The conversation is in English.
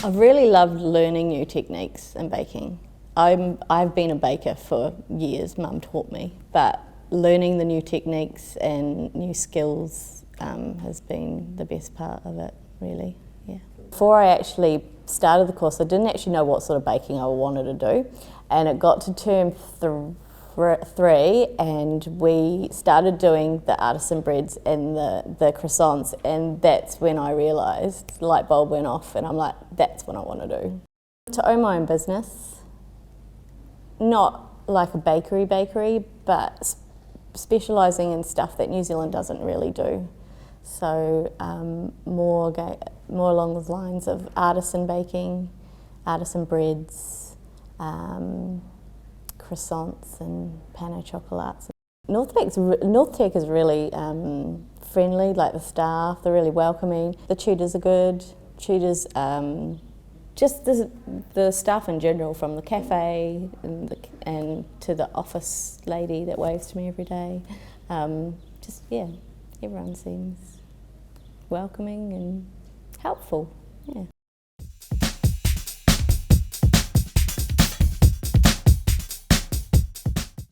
I've really loved learning new techniques in baking. I've been a baker for years, Mum taught me, but learning the new techniques and new skills has been the best part of it, really, yeah. Before I actually started the course, I didn't actually know what sort of baking I wanted to do, and it got to term 3 and we started doing the artisan breads and the croissants, and that's when I realised, the light bulb went off and I'm like, that's what I want to do. To own my own business, not like a bakery, but specialising in stuff that New Zealand doesn't really do. So more along the lines of artisan baking, artisan breads, croissants and pain au chocolats. North Tech is really friendly, like the staff, they're really welcoming. The tutors are good. Tutors, just the staff in general, from the cafe and to the office lady that waves to me every day. Yeah, everyone seems welcoming and helpful, yeah.